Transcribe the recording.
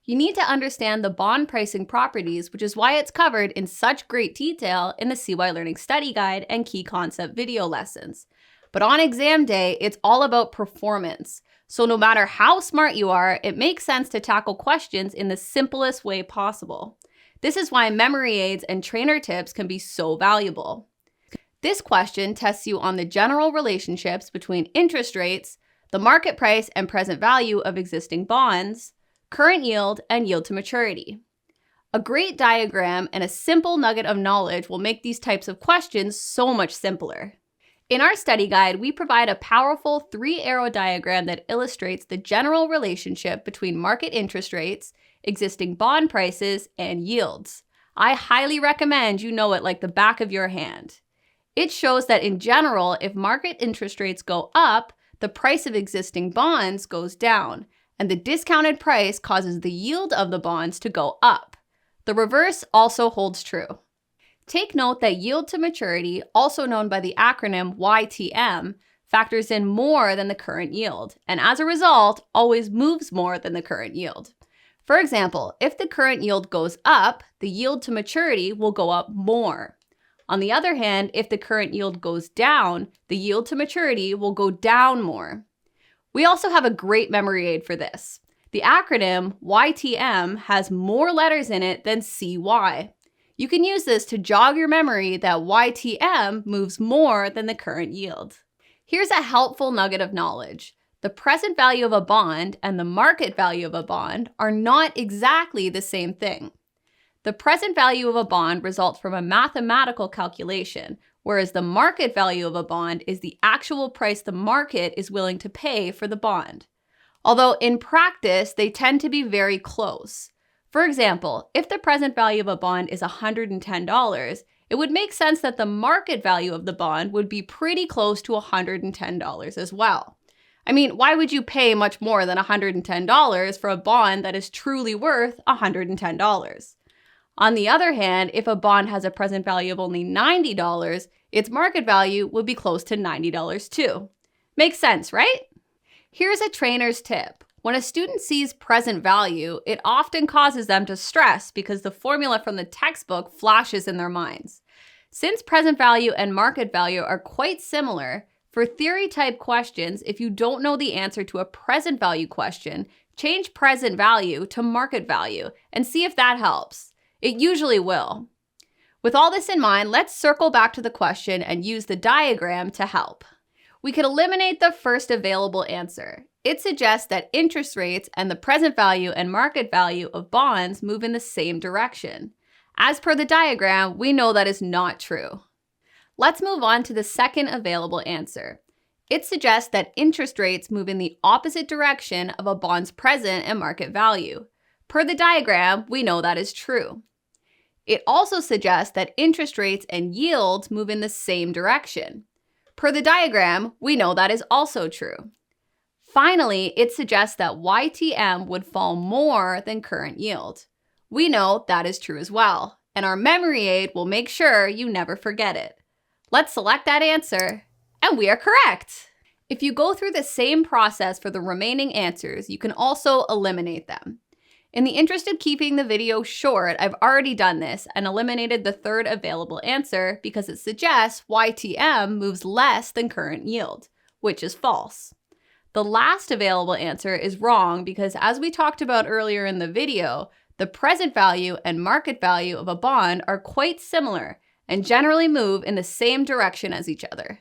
You need to understand the bond pricing properties, which is why it's covered in such great detail in the SeeWhy Learning study guide and key concept video lessons. But on exam day, it's all about performance. So no matter how smart you are, it makes sense to tackle questions in the simplest way possible. This is why memory aids and trainer tips can be so valuable. This question tests you on the general relationships between interest rates, the market price and present value of existing bonds, current yield, and yield to maturity. A great diagram and a simple nugget of knowledge will make these types of questions so much simpler. In our study guide, we provide a powerful 3-arrow diagram that illustrates the general relationship between market interest rates, existing bond prices, and yields. I highly recommend you know it like the back of your hand. It shows that in general, if market interest rates go up, the price of existing bonds goes down, and the discounted price causes the yield of the bonds to go up. The reverse also holds true. Take note that yield to maturity, also known by the acronym YTM, factors in more than the current yield, and as a result, always moves more than the current yield. For example, if the current yield goes up, the yield to maturity will go up more. On the other hand, if the current yield goes down, the yield to maturity will go down more. We also have a great memory aid for this. The acronym YTM has more letters in it than CY. You can use this to jog your memory that YTM moves more than the current yield. Here's a helpful nugget of knowledge. The present value of a bond and the market value of a bond are not exactly the same thing. The present value of a bond results from a mathematical calculation, whereas the market value of a bond is the actual price the market is willing to pay for the bond. Although in practice, they tend to be very close. For example, if the present value of a bond is $110, it would make sense that the market value of the bond would be pretty close to $110 as well. I mean, why would you pay much more than $110 for a bond that is truly worth $110? On the other hand, if a bond has a present value of only $90, its market value would be close to $90 too. Makes sense, right? Here's a trainer's tip. When a student sees present value, it often causes them to stress because the formula from the textbook flashes in their minds. Since present value and market value are quite similar, for theory-type questions, if you don't know the answer to a present value question, change present value to market value and see if that helps. It usually will. With all this in mind, let's circle back to the question and use the diagram to help. We could eliminate the first available answer. It suggests that interest rates and the present value and market value of bonds move in the same direction. As per the diagram, we know that is not true. Let's move on to the second available answer. It suggests that interest rates move in the opposite direction of a bond's present and market value. Per the diagram, we know that is true. It also suggests that interest rates and yields move in the same direction. Per the diagram, we know that is also true. Finally, it suggests that YTM would fall more than current yield. We know that is true as well, and our memory aid will make sure you never forget it. Let's select that answer, and we are correct. If you go through the same process for the remaining answers, you can also eliminate them. In the interest of keeping the video short, I've already done this and eliminated the third available answer because it suggests YTM moves less than current yield, which is false. The last available answer is wrong because, as we talked about earlier in the video, the present value and market value of a bond are quite similar and generally move in the same direction as each other.